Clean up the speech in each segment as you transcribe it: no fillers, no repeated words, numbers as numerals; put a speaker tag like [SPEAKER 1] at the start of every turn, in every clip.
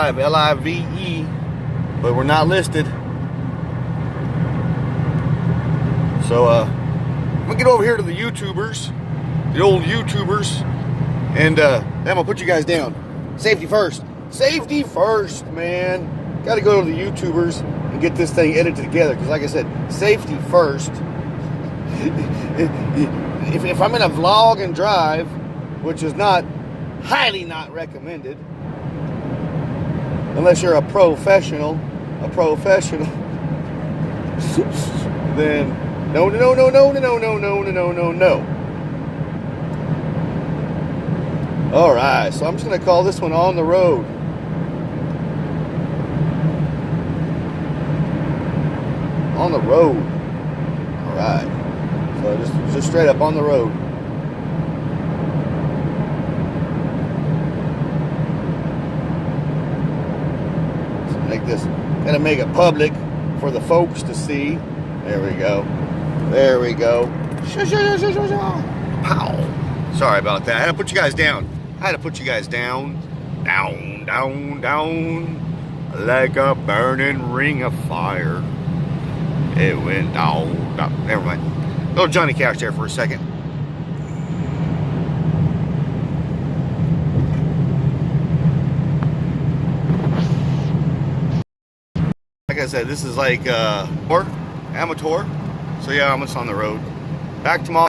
[SPEAKER 1] Live, L-I-V-E, but we're not listed. So I'm gonna get over here to the YouTubers, the old YouTubers, and I'm gonna put you guys down. Safety first. Safety first, man. Gotta go to the YouTubers and get this thing edited together, because like I said, safety first. If I'm in a vlog and drive, which is highly not recommended, unless you're a professional, then no. All right, so I'm just gonna call this one On the Road. On the road. All right, so just straight up on the road. Gotta make it public for the folks to see. There we go. There we go. Pow. Sorry about that. I had to put you guys down. Down. Like a burning ring of fire. It went down. Never mind. Little Johnny Cash there for a second. Like I said, this is like amateur. So yeah, I'm just on the road. Back to Mom.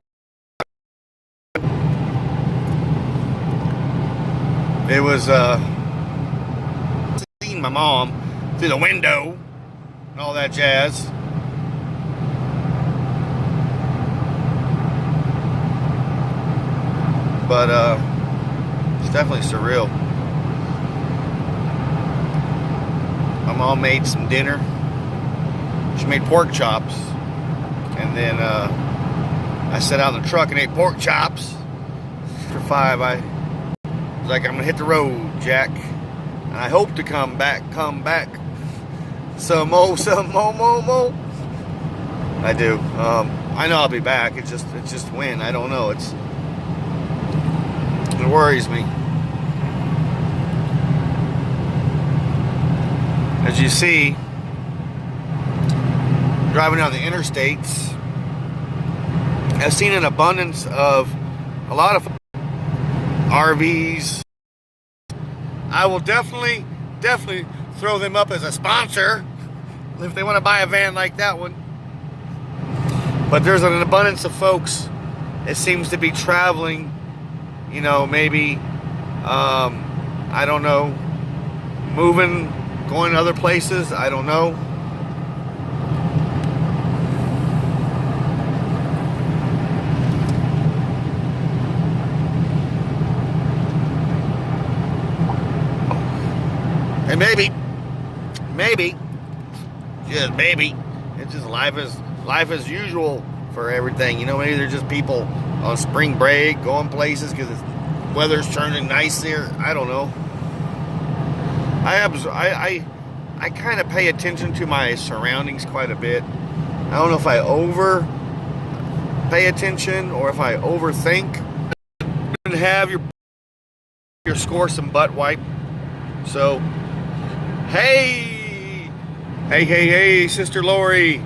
[SPEAKER 1] It was seeing my mom through the window and all that jazz. But it's definitely surreal. My mom made some dinner. She made pork chops. And then I sat out in the truck and ate pork chops. After 5, I was like, I'm gonna hit the road, Jack. And I hope to come back. Some more. I do. I know I'll be back. It's just when. I don't know. It worries me. As you see, driving down the interstates, I've seen an abundance of a lot of RVs. I will definitely throw them up as a sponsor if they want to buy a van like that one. But there's an abundance of folks, it seems to be traveling, you know, maybe, I don't know, moving, going to other places, I don't know. And maybe, just maybe, it's just life as usual for everything. You know, maybe they're just people on spring break, going places because the weather's turning nice there. I don't know. I kind of pay attention to my surroundings quite a bit. I don't know if I over pay attention or if I overthink. And have your score some butt wipe. So, hey, Sister Lori.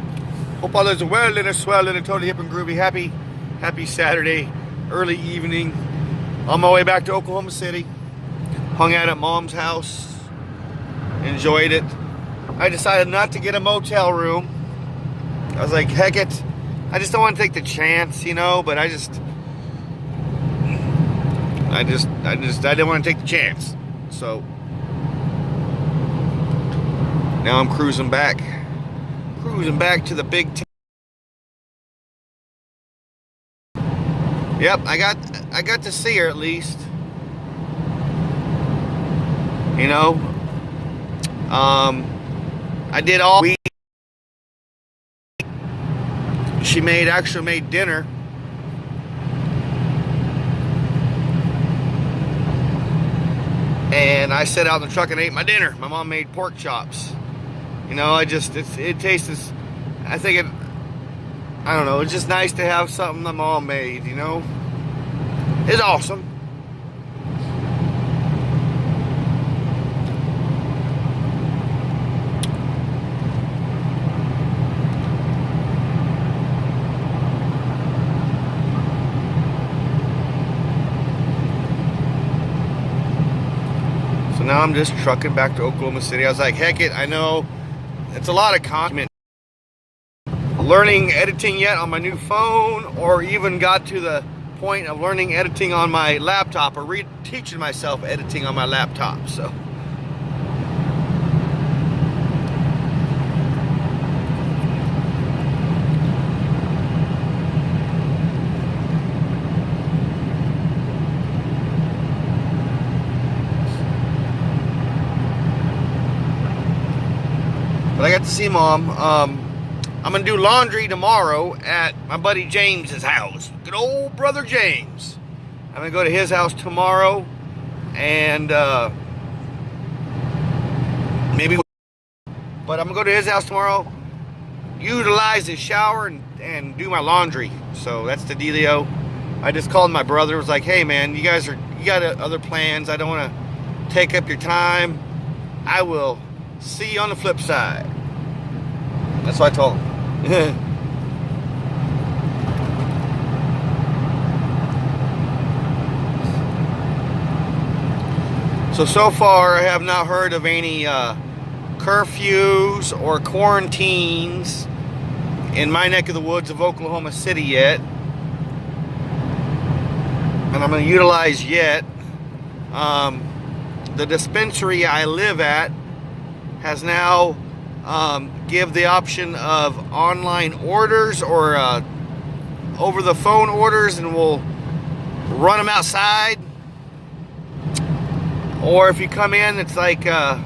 [SPEAKER 1] Hope all is well and swell and totally hip and groovy. Happy Saturday, early evening. On my way back to Oklahoma City. Hung out at Mom's house. Enjoyed it. I decided not to get a motel room. I was like, heck it. I just don't want to take the chance, you know, but I didn't want to take the chance. So now I'm cruising back to the big town. Yep, I got to see her at least. You know, I did all week. She actually made dinner. And I sat out in the truck and ate my dinner. My mom made pork chops. You know, it tastes, I think I don't know, it's just nice to have something my mom made, you know? It's awesome. I'm just trucking back to Oklahoma City. I was like, heck it, I know it's a lot of content. Learning editing yet on my new phone, or even got to the point of learning editing on my laptop, or teaching myself editing on my laptop. So but I got to see Mom. I'm gonna do laundry tomorrow at my buddy James's house. Good old brother James. I'm gonna go to his house tomorrow, and but I'm gonna go to his house tomorrow, utilize his shower and do my laundry. So that's the dealio. I just called my brother. Was like, hey man, you got other plans. I don't want to take up your time. I will see you on the flip side. That's what I told him. So far I have not heard of any curfews or quarantines in my neck of the woods of Oklahoma City yet. And I'm going to utilize yet. The dispensary I live at has now give the option of online orders or over the phone orders, and we'll run them outside. Or if you come in, it's like I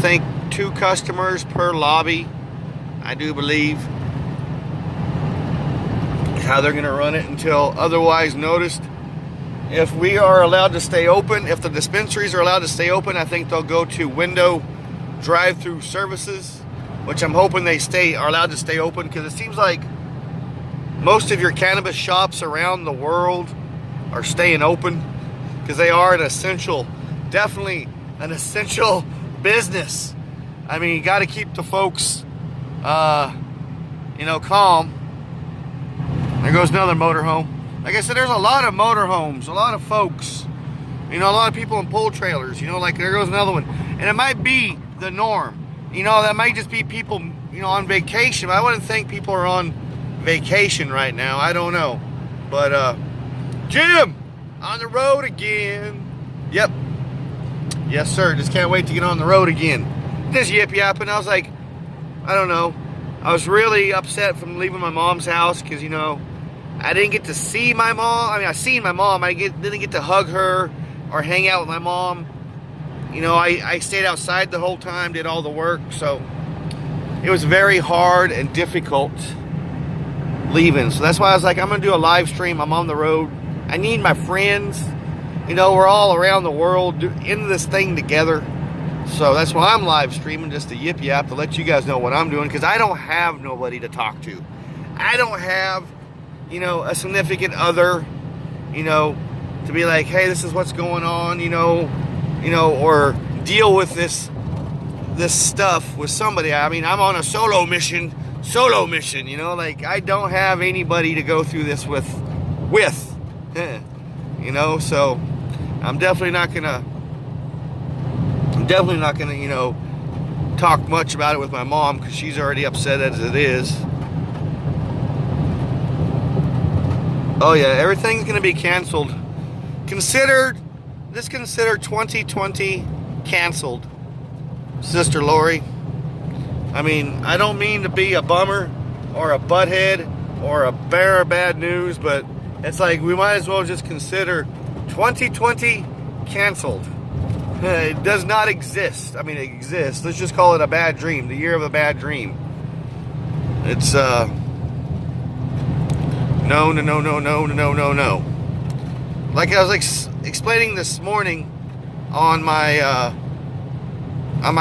[SPEAKER 1] think 2 customers per lobby, I do believe, how they're going to run it until otherwise noticed. If we are allowed to stay open, if the dispensaries are allowed to stay open, I think they'll go to window drive-through services, which I'm hoping they are allowed to stay open, because it seems like most of your cannabis shops around the world are staying open because they are definitely an essential business. I mean, you got to keep the folks, calm. There goes another motorhome. Like I said, there's a lot of motorhomes, a lot of folks, a lot of people in pull trailers, like there goes another one. And it might be the norm. That might just be people, on vacation. I wouldn't think people are on vacation right now. I don't know. But, Jim, on the road again. Yep. Yes, sir. Just can't wait to get on the road again. Just yip-yapping. I was like, I don't know. I was really upset from leaving my mom's house because, I didn't get to see my mom. I mean, I seen my mom. I didn't get to hug her or hang out with my mom. I stayed outside the whole time, did all the work, so it was very hard and difficult leaving. So that's why I was like, I'm going to do a live stream. I'm on the road. I need my friends. We're all around the world in this thing together. So that's why I'm live streaming, just to yip-yap, to let you guys know what I'm doing, because I don't have nobody to talk to. I don't have, a significant other, to be like, hey, this is what's going on, or deal with this stuff with somebody. I mean, I'm on a solo mission, like I don't have anybody to go through this with, so I'm definitely not gonna, talk much about it with my mom, because she's already upset as it is. Oh yeah, everything's gonna be canceled. Consider 2020 canceled, Sister Lori. I mean, I don't mean to be a bummer or a butthead or a bearer of bad news, but it's like we might as well just consider 2020 canceled. It does not exist. I mean, it exists. Let's just call it a bad dream, the year of a bad dream. It's no. Like I was explaining this morning on my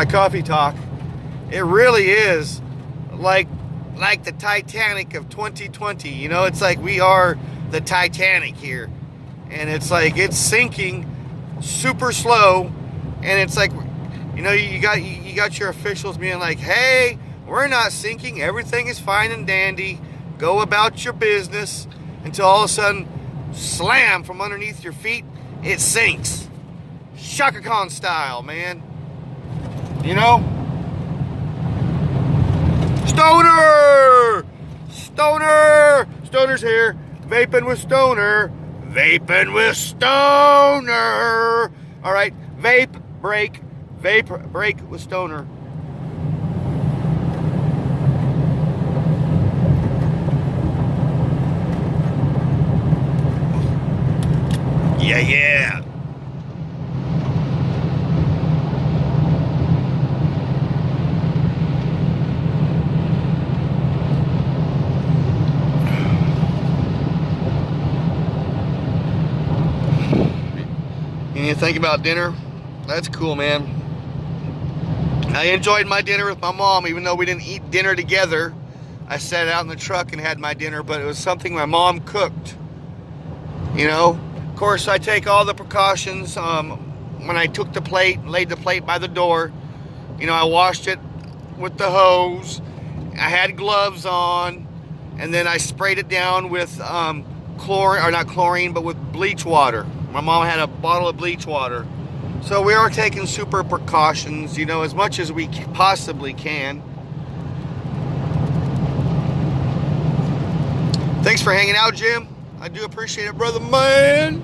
[SPEAKER 1] coffee talk, it really is like the Titanic of 2020. It's like we are the Titanic here, and it's like it's sinking super slow, and it's like, you got your officials being like, hey, we're not sinking, everything is fine and dandy, go about your business, until all of a sudden, slam, from underneath your feet, it sinks. Shaka Khan style, man. You know? Stoner! Stoner! Stoner's here. Vaping with Stoner. Vaping with Stoner. All right. Vape break. Vape break with Stoner. Yeah, yeah. You think about dinner? That's cool, man. I enjoyed my dinner with my mom, even though we didn't eat dinner together. I sat out in the truck and had my dinner, but it was something my mom cooked. You know? Of course, I take all the precautions. When I took the plate, laid the plate by the door, you know, I washed it with the hose. I had gloves on, and then I sprayed it down with chlorine, or not chlorine, but with bleach water. My mom had a bottle of bleach water. So we are taking super precautions, you know, as much as we possibly can. Thanks for hanging out, Jim. I do appreciate it, brother man.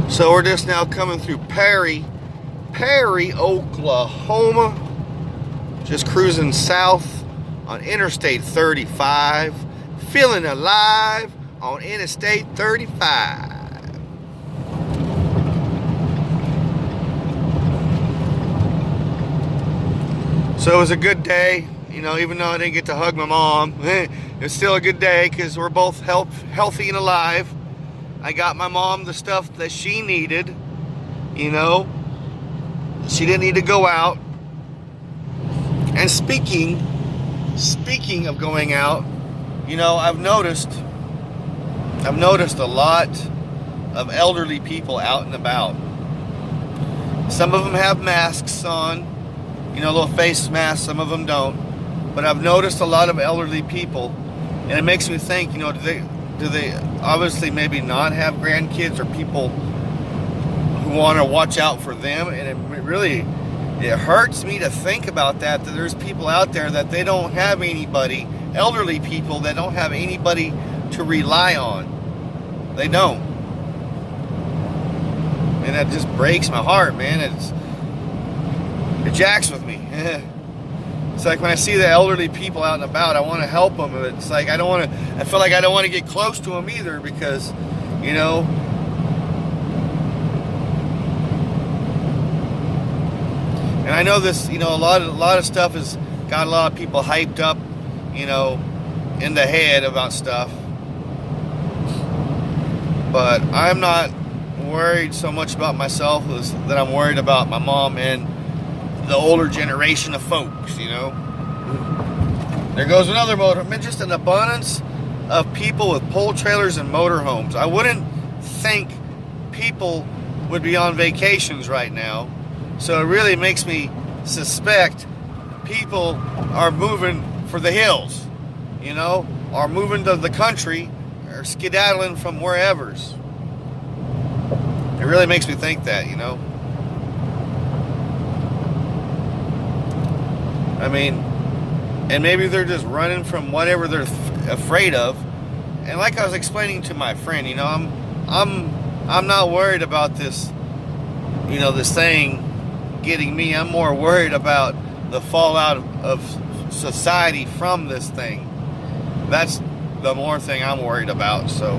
[SPEAKER 1] So we're just now coming through Perry, Oklahoma. Just cruising south on Interstate 35. Feeling alive on Interstate 35. So it was a good day, you know, even though I didn't get to hug my mom. It's still a good day because we're both healthy and alive. I got my mom the stuff that she needed, you know. She didn't need to go out. And speaking of going out, you know, I've noticed a lot of elderly people out and about. Some of them have masks on, you know, little face masks, some of them don't. But I've noticed a lot of elderly people, and it makes me think, you know, do they obviously maybe not have grandkids or people who want to watch out for them? And it hurts me to think about that there's people out there that they don't have anybody, elderly people that don't have anybody to rely on. They don't. And that just breaks my heart, man. It jacks with me. It's like when I see the elderly people out and about, I want to help them. It's like I feel like I don't want to get close to them either because, you know, and I know this, you know, a lot of stuff has got a lot of people hyped up, you know, in the head about stuff. But I'm not worried so much about myself as that I'm worried about my mom and the older generation of folks, you know. There goes another motor. I mean, just an abundance of people with pole trailers and motorhomes. I wouldn't think people would be on vacations right now. So it really makes me suspect people are moving for the hills, you know, or moving to the country, or skedaddling from wherever's. It really makes me think that, you know. I mean, and maybe they're just running from whatever they're afraid of. And like I was explaining to my friend, you know, I'm not worried about this, you know, this thing getting me. I'm more worried about the fallout of society from this thing. That's the more thing I'm worried about. So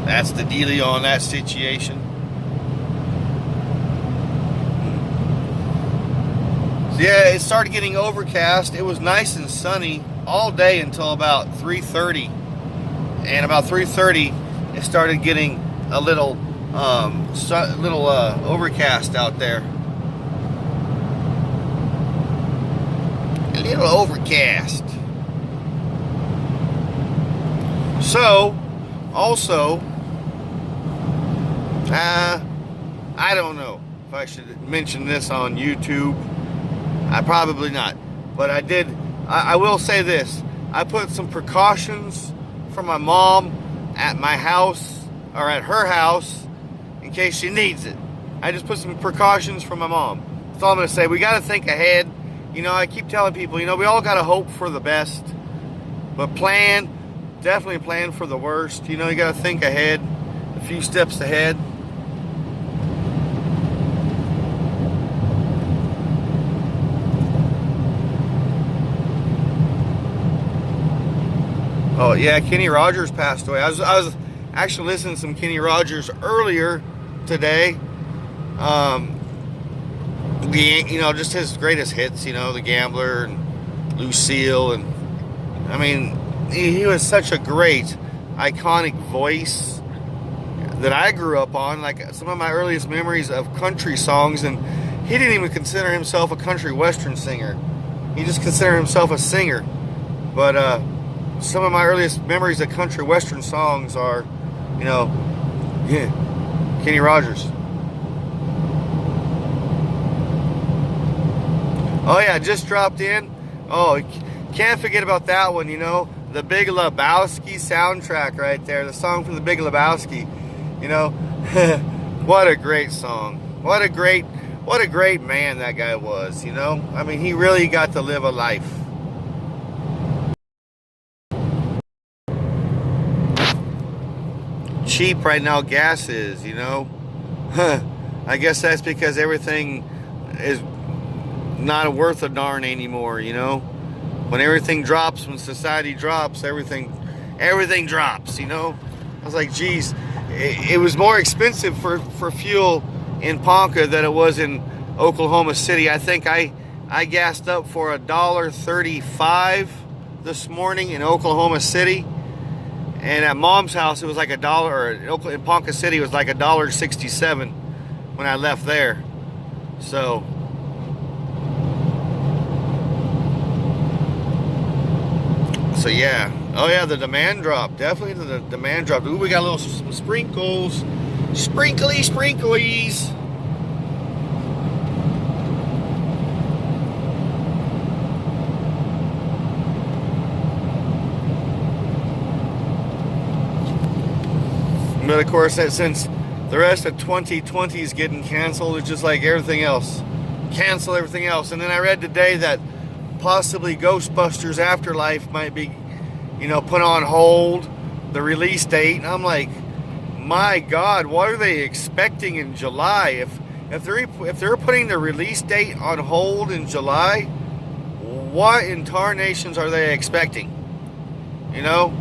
[SPEAKER 1] that's the dealio on that situation. So yeah, it started getting overcast. It was nice and sunny all day until about 3:30, and about 3:30 it started getting a little overcast out there. A little overcast. So, also, I don't know if I should mention this on YouTube. Probably not. But I will say this. I put some precautions for my mom at my house or at her house in case she needs it. I just put some precautions for my mom. That's all I'm going to say. We got to think ahead. You know, I keep telling people, you know, we all got to hope for the best, but definitely plan for the worst. You know, you got to think ahead, a few steps ahead. Oh yeah, Kenny Rogers passed away. I was actually listening to some Kenny Rogers earlier today. You know, just his greatest hits. You know, The Gambler and Lucille, and I mean, he was such a great, iconic voice that I grew up on. Like some of my earliest memories of country songs, and he didn't even consider himself a country western singer. He just considered himself a singer. But some of my earliest memories of country western songs are, you know, yeah, Kenny Rogers. Oh yeah, just dropped in. Oh, can't forget about that one, you know, the Big Lebowski soundtrack right there, the song from the Big Lebowski. You know, what a great song. What a great man that guy was, you know? I mean, he really got to live a life. Cheap right now gas is, you know. I guess that's because everything is not worth a darn anymore, you know. When everything drops, when society drops, everything drops, you know. I was like, geez, it was more expensive for fuel in Ponca than it was in Oklahoma City. I think I gassed up for $1.35 this morning in Oklahoma City. And at Mom's house, it was like $1, or in Ponca City, it was like $1.67 when I left there. So yeah. Oh yeah, the demand dropped. Definitely the demand dropped. Ooh, we got a little sprinkles. Sprinklies. But of course, since the rest of 2020 is getting canceled, it's just like everything else. Cancel everything else. And then I read today that possibly Ghostbusters Afterlife might be, you know, put on hold, the release date. And I'm like, my God, what are they expecting in July? If they're putting the release date on hold in July, what in tarnations are they expecting? You know,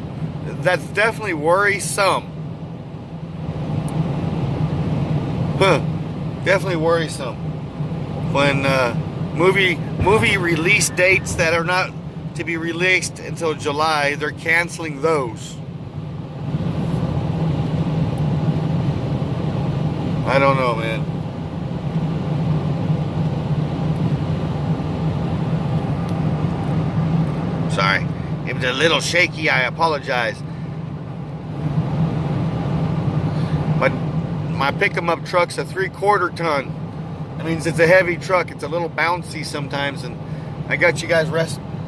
[SPEAKER 1] that's definitely worrisome. Definitely worrisome when movie release dates that are not to be released until July, they're canceling those. I don't know, man. Sorry, it was a little shaky. I apologize. My pick-em-up truck's a 3/4 ton. That means it's a heavy truck. It's a little bouncy sometimes, and I got you guys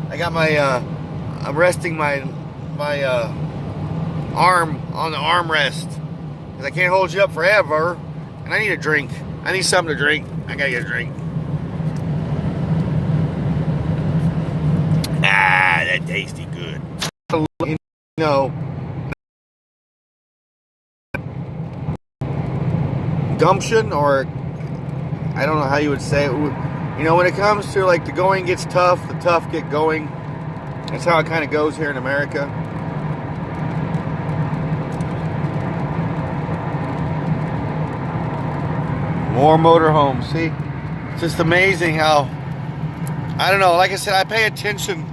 [SPEAKER 1] I got my I'm resting my arm on the armrest because I can't hold you up forever, and I need a drink. I need something to drink. I gotta get a drink. Ah, that tasty good. You know, gumption, or I don't know how you would say it. You know, when it comes to like the going gets tough, the tough get going. That's how it kind of goes here in America. More motorhomes. See, it's just amazing how, I don't know, like I said, I pay attention.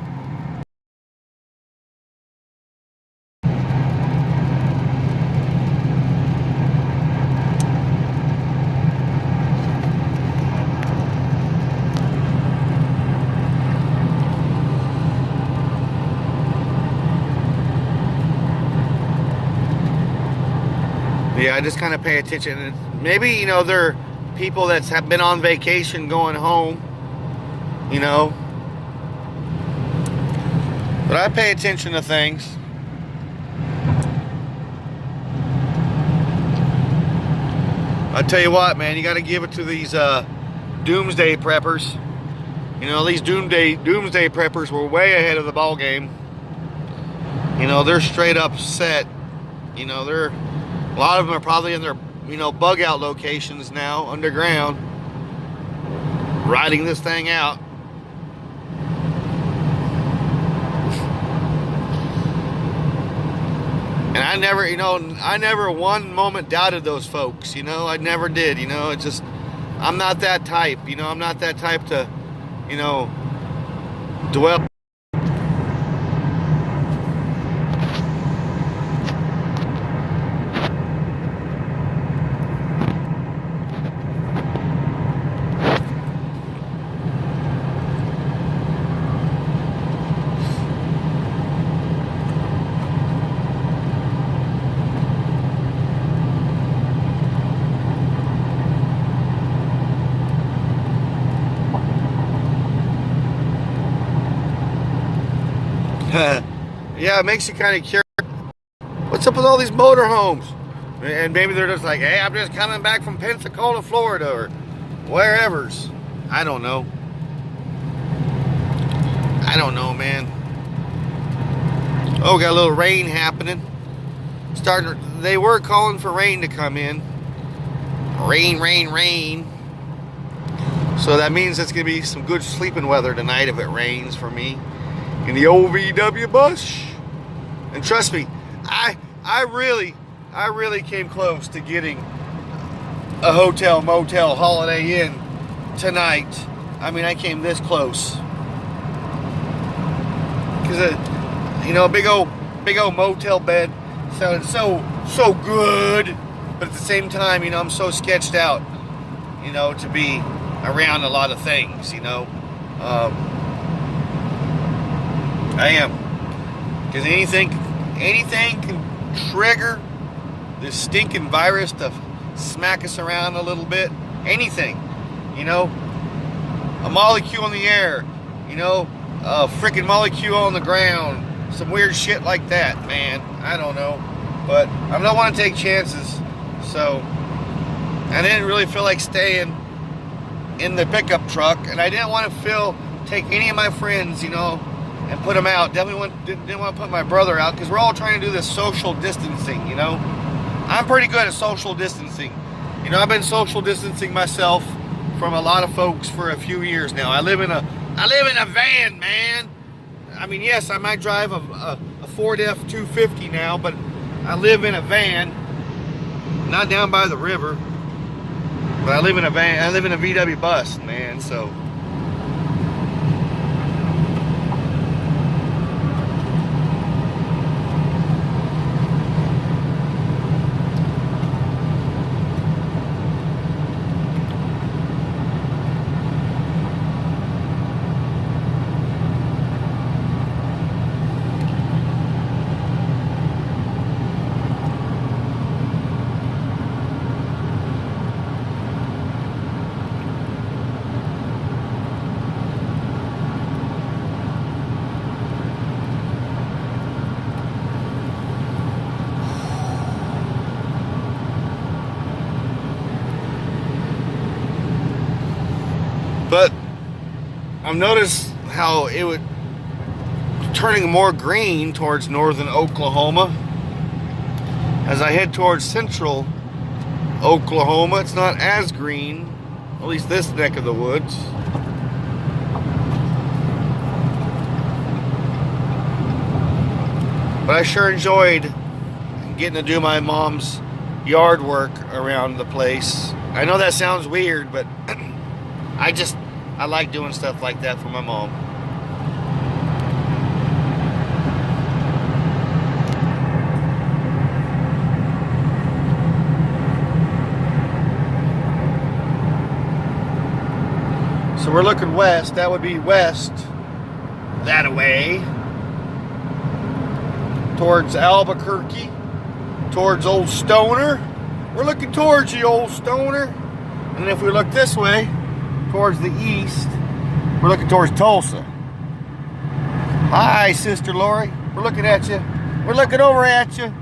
[SPEAKER 1] Yeah, I just kind of pay attention. And maybe, you know, there are people that have been on vacation going home, you know. But I pay attention to things. I tell you what, man, you got to give it to these doomsday preppers. You know, these doomsday preppers were way ahead of the ball game. You know, they're straight up set. You know, a lot of them are probably in their, you know, bug out locations now underground, riding this thing out. And I never, you know, I never one moment doubted those folks, you know, I never did, you know, it's just, I'm not that type, you know, I'm not that type to, you know, dwell. Yeah, it makes you kind of curious. What's up with all these motorhomes? And maybe they're just like, hey, I'm just coming back from Pensacola, Florida, or wherever's. I don't know. I don't know, man. Oh, got a little rain happening. They were calling for rain to come in. Rain, rain, rain. So that means it's going to be some good sleeping weather tonight if it rains for me in the old VW bus. And trust me, I really came close to getting a hotel, motel, Holiday Inn tonight. I mean, I came this close. Because, you know, a big old motel bed sounded so good. But at the same time, you know, I'm so sketched out, you know, to be around a lot of things, you know. I am. Because anything can trigger this stinking virus to smack us around a little bit. Anything, you know. A molecule in the air, you know, a freaking molecule on the ground. Some weird shit like that, man. I don't know. But I don't want to take chances. So I didn't really feel like staying in the pickup truck. And I didn't want to take any of my friends, you know, and put them out. Definitely didn't want to put my brother out, because we're all trying to do this social distancing, you know. I'm pretty good at social distancing. You know, I've been social distancing myself from a lot of folks for a few years now. I live in a van, man. I mean, yes, I might drive a Ford F-250 now, but I live in a van, not down by the river. But I live in a van. I live in a VW bus, man. So. But I've noticed how it would turning more green towards northern Oklahoma. As I head towards central Oklahoma, it's not as green, at least this neck of the woods. But I sure enjoyed getting to do my mom's yard work around the place. I know that sounds weird, but I like doing stuff like that for my mom. So we're looking west. That would be west that way. Towards Albuquerque. Towards Old Stoner. We're looking towards the Old Stoner. And if we look this way, towards the east, we're looking towards Tulsa. Hi, Sister Lori. We're looking at you. We're looking over at you.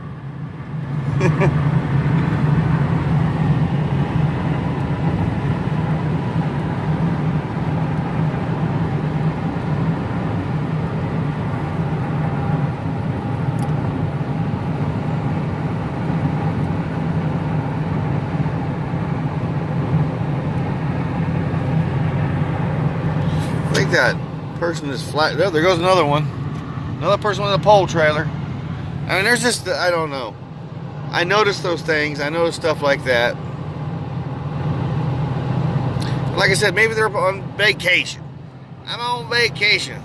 [SPEAKER 1] think that person is flat. There goes another one. Another person with a pole trailer. I mean, there's just, I don't know. I noticed those things. I noticed stuff like that. Like I said, maybe they're on vacation. I'm on vacation.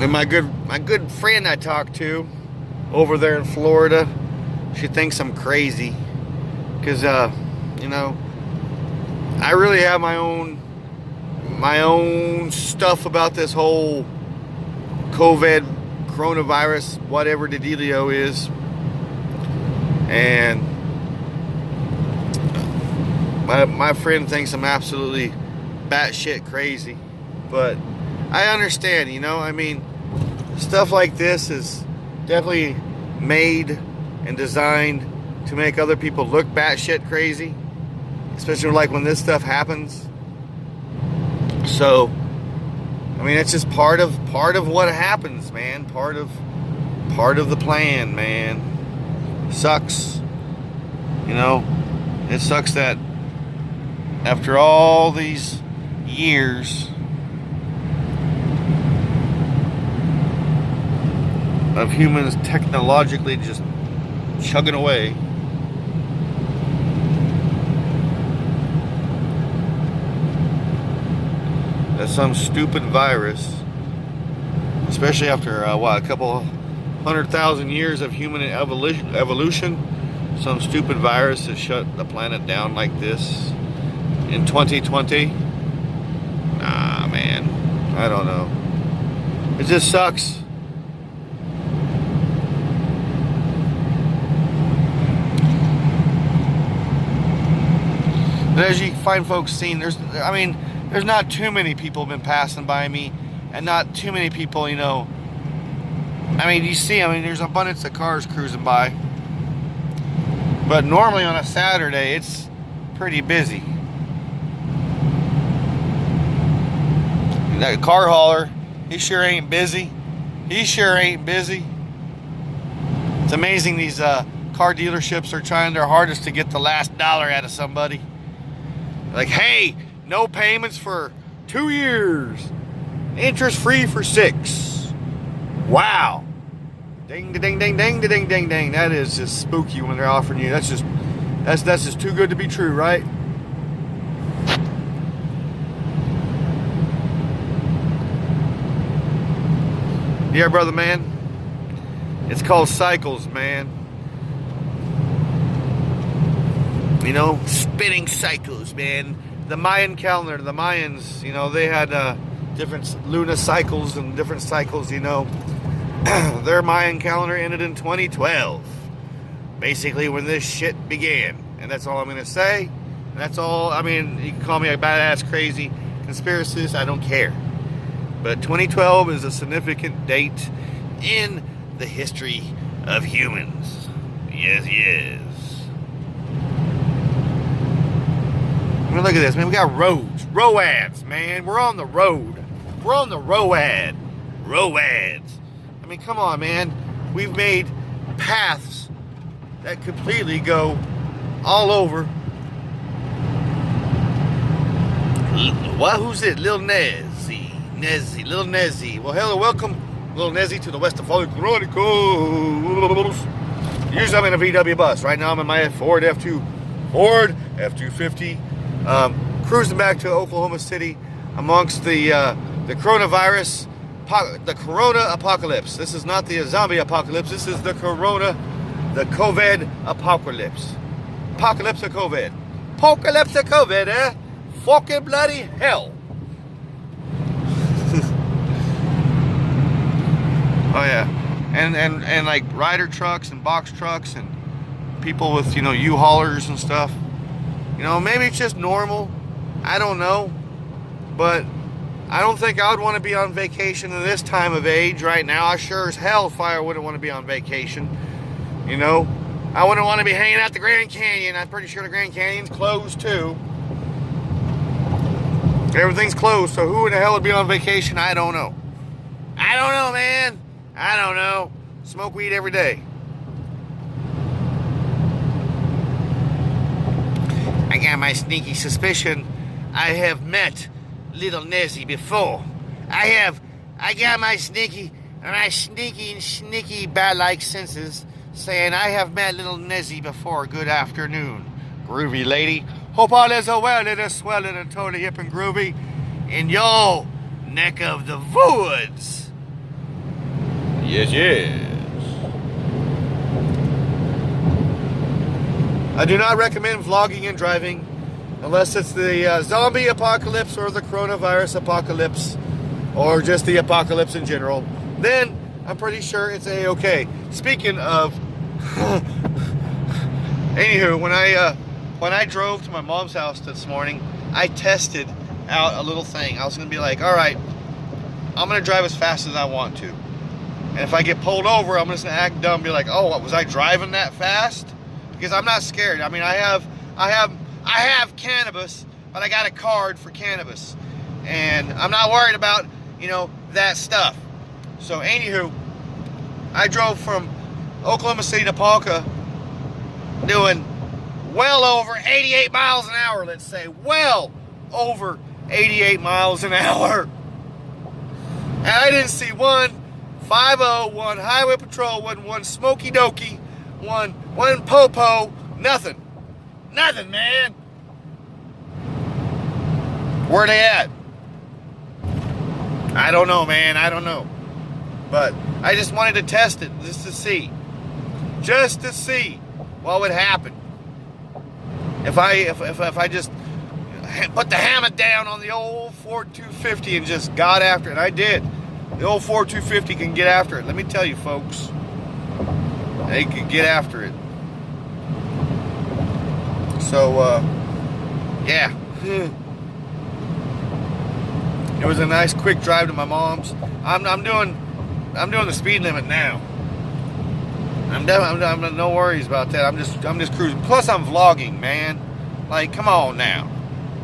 [SPEAKER 1] And my good friend I talked to over there in Florida, she thinks I'm crazy because you know, I really have my own stuff about this whole COVID, coronavirus, whatever the dealio is, and my friend thinks I'm absolutely batshit crazy, but I understand, you know, I mean, stuff like this is definitely made and designed to make other people look batshit crazy, especially like when this stuff happens. So, I mean, it's just part of what happens, man. Part of the plan, man. Sucks, you know. It sucks that after all these years of humans technologically just chugging away, that some stupid virus, especially after a couple 100,000 years of human evolution, some stupid virus has shut the planet down like this in 2020. Nah, man, I don't know. It just sucks. But as you find folks seeing, there's not too many people been passing by me, and not too many people, you know. I mean, you see, there's an abundance of cars cruising by. But normally on a Saturday, it's pretty busy. That car hauler, he sure ain't busy. He sure ain't busy. It's amazing these car dealerships are trying their hardest to get the last dollar out of somebody. Like, hey, no payments for 2 years. Interest free for 6. Wow. Ding, ding, ding, ding, ding, ding, ding. That is just spooky when they're offering you. That's just too good to be true, right? Yeah, brother, man. It's called cycles, man. You know, spinning cycles, man. The Mayan calendar, the Mayans, you know, they had different lunar cycles and different cycles, you know. Their Mayan calendar ended in 2012. Basically when this shit began. And that's all I'm going to say. That's all. I mean, you can call me a badass, crazy conspiracist. I don't care. But 2012 is a significant date in the history of humans. Yes, yes. I mean, look at this, man. We got roads. Roads, man. We're on the road. We're on the road. Roads. I mean, come on, man. We've made paths that completely go all over. What? Who's it? Lil Nezzy. Lil Nezzy. Well, hello, welcome, Lil Nezzy, to the Westafolic Chronicles. Usually I'm in a VW bus. Right now I'm in my Ford F-250. Cruising back to Oklahoma City amongst the coronavirus, the corona apocalypse. This is not the zombie apocalypse. This is the COVID apocalypse. Apocalypse of COVID. Apocalypse of COVID, eh? Fucking bloody hell. Oh yeah. And like rider trucks and box trucks and people with, you know, U-haulers and stuff. You know, maybe it's just normal. I don't know. But I don't think I would want to be on vacation in this time of age right now. I sure as hellfire wouldn't want to be on vacation. You know, I wouldn't want to be hanging out the Grand Canyon. I'm pretty sure the Grand Canyon's closed too. Everything's closed, so who in the hell would be on vacation? I don't know. I don't know, man. I don't know. Smoke weed every day. I got my sneaky suspicion I have met little Nessie before. I got my sneaky bat-like senses saying I have met little Nessie before. Good afternoon, groovy lady. Hope all is well and is swell and totally hip and groovy in your neck of the woods. Yes, yes. I do not recommend vlogging and driving unless it's the zombie apocalypse or the coronavirus apocalypse or just the apocalypse in general. Then I'm pretty sure it's a-okay. Speaking of, anywho, when I drove to my mom's house this morning, I tested out a little thing. I was going to be like, all right, I'm going to drive as fast as I want to. And if I get pulled over, I'm just going to act dumb and be like, oh, what, was I driving that fast? Because I'm not scared. I mean, I have cannabis, but I got a card for cannabis. And I'm not worried about, you know, that stuff. So, anywho, I drove from Oklahoma City to Ponca doing well over 88 miles an hour, let's say. Well over 88 miles an hour. And I didn't see one 5-0, one highway patrol, one smoky dokey, one popo, nothing. Nothing, man. Where they at? I don't know, man. I don't know. But I just wanted to test it just to see. Just to see what would happen. If I just put the hammer down on the old Ford 250 and just got after it. I did. The old Ford 250 can get after it. Let me tell you, folks. They can get after it. So, yeah. It was a nice quick drive to my mom's. I'm doing the speed limit now. I'm no worries about that. I'm just cruising. Plus, I'm vlogging, man. Like, come on now.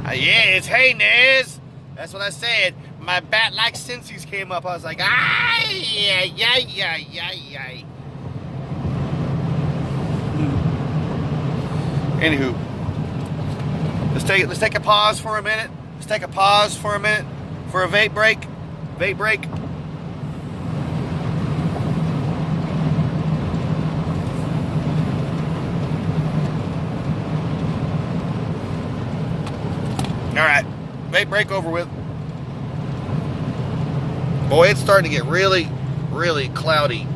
[SPEAKER 1] Yeah, it's hey Nez. That's what I said. My bat-like senses came up. I was like, ay. Anywho, let's take a pause for a minute. Let's take a pause for a minute for a vape break. Vape break. All right, vape break over with. Boy, it's starting to get really, really cloudy.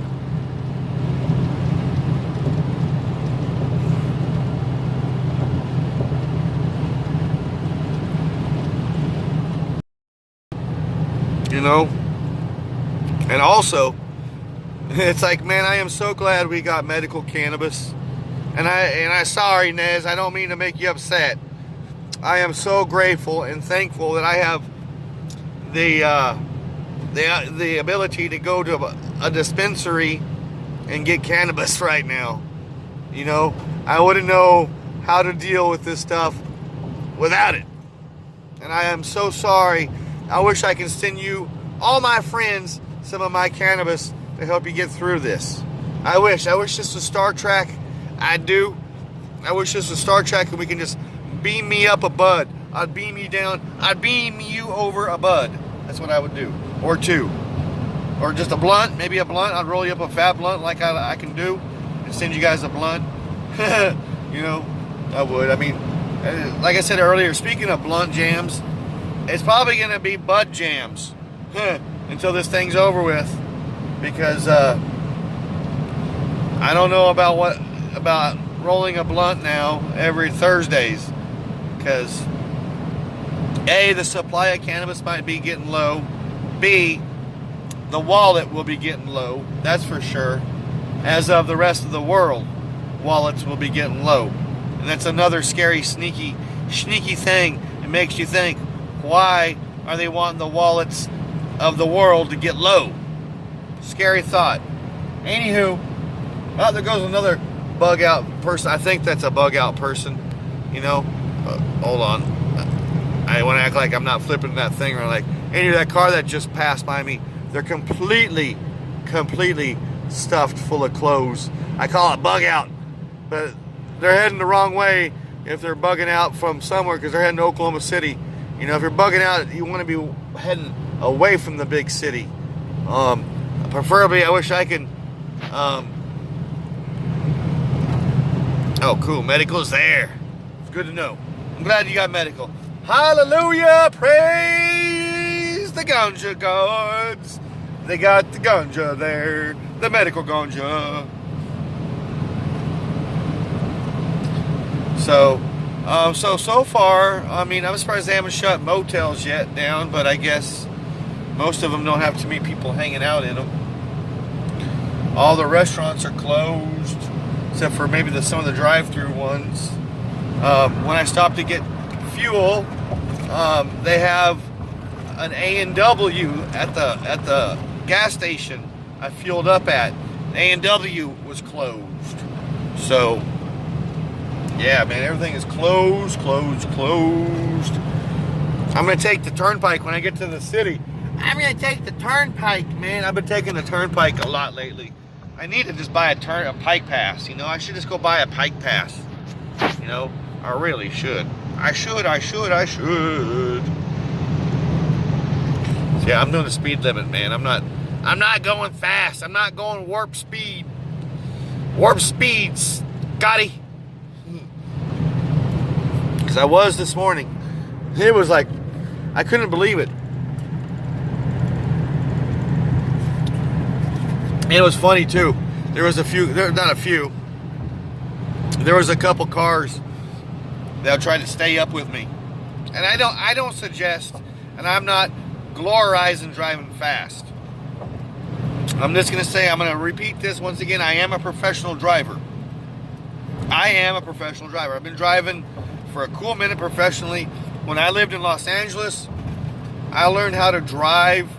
[SPEAKER 1] You know? And also, it's like, man, I am so glad we got medical cannabis. And I sorry, Nez, I don't mean to make you upset. I am so grateful and thankful that I have the ability to go to a dispensary and get cannabis right now. You know, I wouldn't know how to deal with this stuff without it. And I am so sorry. I wish I could send you, all my friends, some of my cannabis to help you get through this. I wish this was Star Trek. I do. I wish this was Star Trek and we can just beam me up a bud. I'd beam you down. I'd beam you over a bud. That's what I would do. Or two. Or just a blunt. Maybe a blunt. I'd roll you up a fat blunt like I can do and send you guys a blunt. You know, I would. I mean, like I said earlier, speaking of blunt jams, it's probably going to be bud jams until this thing's over with. Because I don't know about rolling a blunt now every Thursdays. Because A, the supply of cannabis might be getting low. B, the wallet will be getting low. That's for sure. As of the rest of the world, wallets will be getting low. And that's another scary, sneaky thing. It makes you think, why are they wanting the wallets of the world to get low? Scary thought. Anywho, oh, there goes another bug out person. I think that's a bug out person. You know, hold on. I want to act like I'm not flipping that thing or like any of that car that just passed by me. They're completely stuffed full of clothes. I call it bug out, but they're heading the wrong way if they're bugging out from somewhere because they're heading to Oklahoma City. You know, if you're bugging out, you want to be heading away from the big city. Preferably, I wish I could. Oh, cool. Medical's there. It's good to know. I'm glad you got medical. Hallelujah! Praise the ganja gods. They got the ganja there. The medical ganja. So far, I mean, I'm surprised they haven't shut motels yet down, but I guess most of them don't have too many people hanging out in them. All the restaurants are closed, except for maybe some of the drive-through ones. When I stopped to get fuel, they have an A&W at the gas station I fueled up at. A&W was closed. So, yeah, man, everything is closed. I'm going to take the turnpike when I get to the city. I'm going to take the turnpike, man. I've been taking the turnpike a lot lately. I need to just buy a pike pass, you know. I should just go buy a pike pass, you know. I really should. I should. So yeah, I'm doing the speed limit, man. I'm not going fast. I'm not going warp speed. Warp speed, Scotty. Because I was this morning. It was like, I couldn't believe it. And it was funny too. There was there was a couple cars that tried to stay up with me. And I don't suggest, and I'm not glorizing driving fast. I'm just going to say, I'm going to repeat this once again. I am a professional driver. I've been driving for a cool minute professionally. When I lived in Los Angeles, I learned how to drive,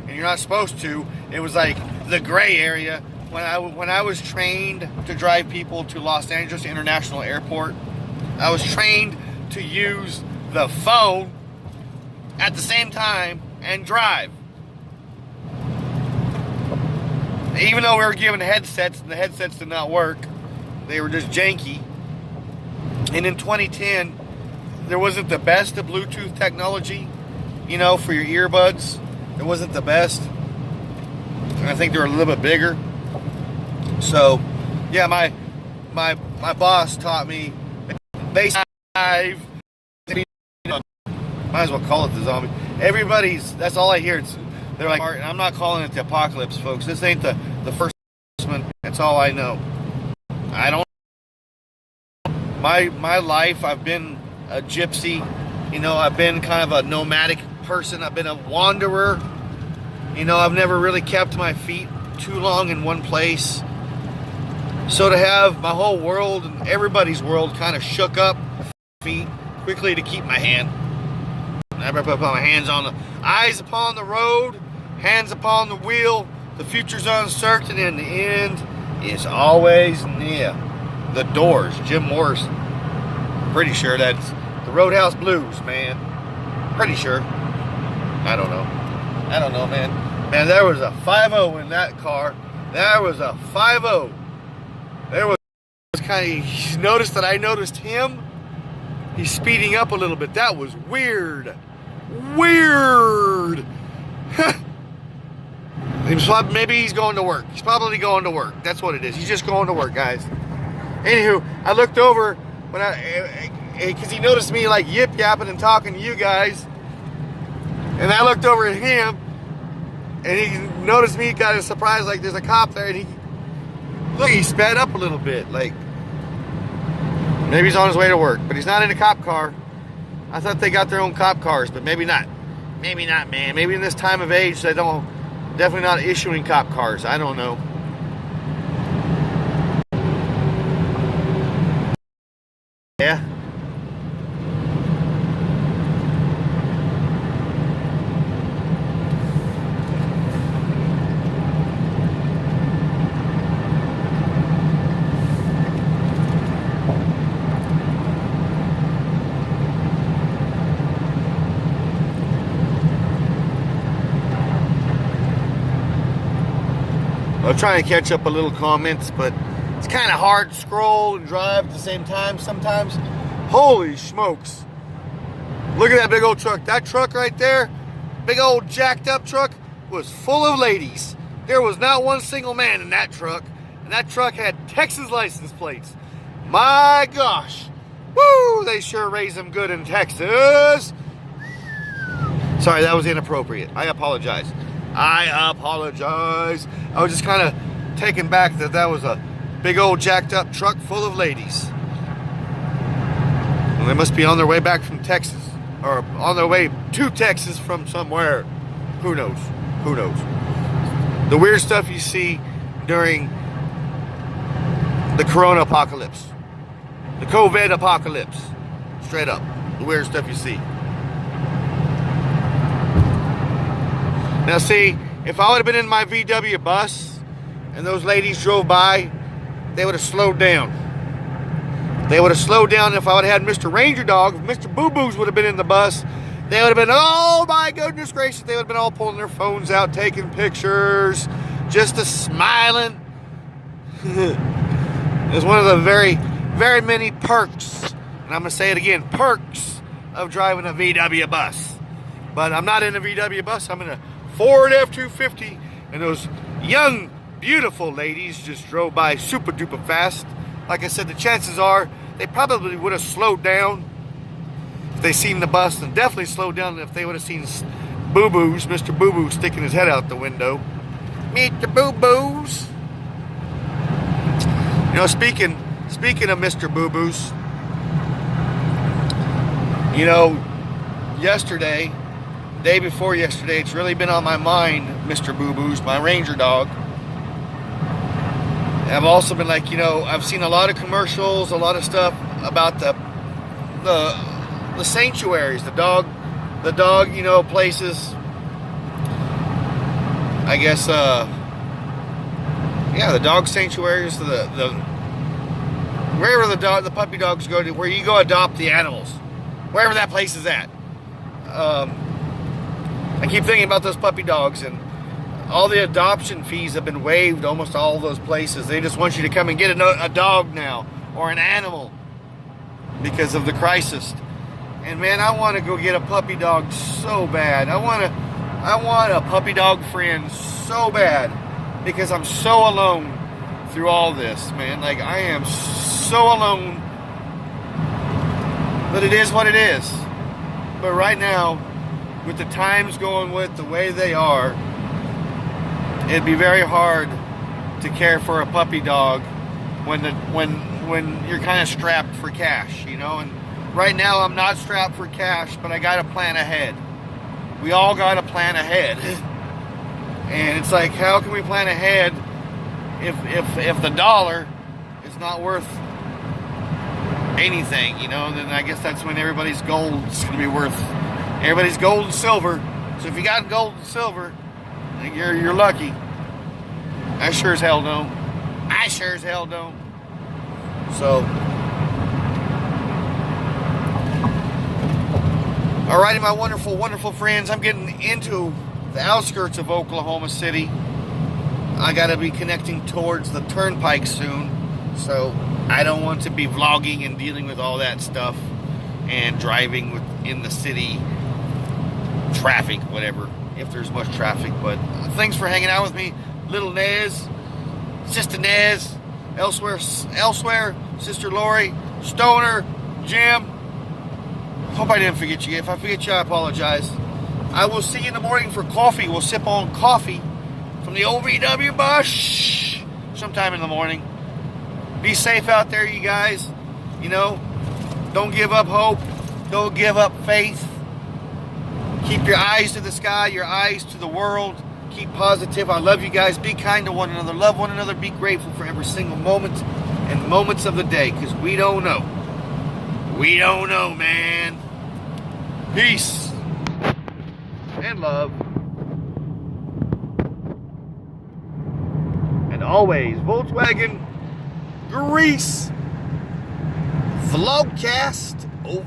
[SPEAKER 1] and you're not supposed to. It was like the gray area. When I was trained to drive people to Los Angeles International Airport, I was trained to use the phone at the same time and drive. Even though we were given headsets and the headsets did not work, they were just janky. And in 2010, there wasn't the best of Bluetooth technology, you know, for your earbuds. It wasn't the best. And I think they were a little bit bigger. So, yeah, my boss taught me basic drive. Might as well call it the zombie. That's all I hear. They're like, and I'm not calling it the apocalypse, folks. This ain't the first one. That's all I know. I don't. My life, I've been a gypsy. You know, I've been kind of a nomadic person. I've been a wanderer. You know, I've never really kept my feet too long in one place. So to have my whole world and everybody's world kind of shook up feet quickly to keep my hand. I better put my hands on the eyes upon the road, hands upon the wheel. The future's uncertain and the end is always near. The Doors, Jim Morrison. Pretty sure that's the Roadhouse Blues, man. Pretty sure. I don't know, man. Man, there was a 5.0 in that car. There was a 5.0. There was kind of, you noticed that I noticed him? He's speeding up a little bit. That was weird. Maybe he's going to work. He's probably going to work. That's what it is. He's just going to work, guys. Anywho, I looked over because he noticed me like yip-yapping and talking to you guys. And I looked over at him, and he noticed me, got a surprise, like there's a cop there, and he sped up a little bit, like maybe he's on his way to work, but he's not in a cop car. I thought they got their own cop cars, but maybe not. Maybe not, man. Maybe in this time of age, they definitely not issuing cop cars. I don't know. Yeah. I'm trying to catch up a little comments, but it's kind of hard to scroll and drive at the same time sometimes. Holy smokes. Look at that big old truck. That truck right there, big old jacked up truck, was full of ladies. There was not one single man in that truck. And that truck had Texas license plates. My gosh. Woo! They sure raise them good in Texas. Sorry, that was inappropriate. I apologize. I apologize. I was just kind of taken back that was a big old jacked up truck full of ladies. Well, they must be on their way back from Texas. Or on their way to Texas from somewhere. Who knows? Who knows? The weird stuff you see during the Corona apocalypse. The COVID apocalypse. Straight up. The weird stuff you see. Now see, if I would have been in my VW bus and those ladies drove by, they would have slowed down. They would have slowed down. If I would have had Mr. Ranger Dog, if Mr. Boo Boos would have been in the bus, they would have been, oh my goodness gracious, they would have been all pulling their phones out, taking pictures, just a smiling. It's one of the very, very many perks, and I'm going to say it again, perks of driving a VW bus. But I'm not in a VW bus, I'm in a Ford F-250, and those young, beautiful ladies just drove by super duper fast. Like I said, the chances are they probably would have slowed down if they seen the bus, and definitely slowed down if they would have seen Boo Boos, Mr. Boo Boo sticking his head out the window. Meet the Boo Boos. You know, speaking of Mr. Boo Boos, you know, yesterday, day before yesterday, it's really been on my mind, Mr. Boo Boos, my Ranger Dog. And I've also been like, you know, I've seen a lot of commercials, a lot of stuff about the sanctuaries, the dog, you know, places. I guess, yeah, the dog sanctuaries, wherever the puppy dogs go to, where you go adopt the animals, wherever that place is at. I keep thinking about those puppy dogs, and all the adoption fees have been waived, almost all those places. They just want you to come and get a dog now, or an animal, because of the crisis. And man, I want to go get a puppy dog so bad. I want a puppy dog friend so bad, because I'm so alone through all this, man. Like, I am so alone. But it is what it is. But right now, with the times going with the way they are, it'd be very hard to care for a puppy dog when you're kind of strapped for cash, you know. And right now I'm not strapped for cash, but I got to plan ahead. We all got to plan ahead. And it's like, how can we plan ahead if the dollar is not worth anything, you know? Then I guess that's when everybody's gold is going to be worth. Everybody's gold and silver. So if you got gold and silver, you're lucky. I sure as hell don't. I sure as hell don't. So, alrighty, my wonderful, wonderful friends. I'm getting into the outskirts of Oklahoma City. I gotta be connecting towards the turnpike soon. So I don't want to be vlogging and dealing with all that stuff and driving in the city traffic, whatever, if there's much traffic. But thanks for hanging out with me, little Nez, Sister Nez, elsewhere, Sister Lori, Stoner, Jim. Hope I didn't forget you. If I forget you, I apologize. I will see you in the morning for coffee. We'll sip on coffee from the OVW bus sometime in the morning. Be safe out there, you guys. You know, don't give up hope. Don't give up faith. Keep your eyes to the sky, your eyes to the world. Keep positive. I love you guys. Be kind to one another. Love one another. Be grateful for every single moment and moments of the day, because we don't know. We don't know, man. Peace and love. And always, Volkswagen Grease. Vlogcast over.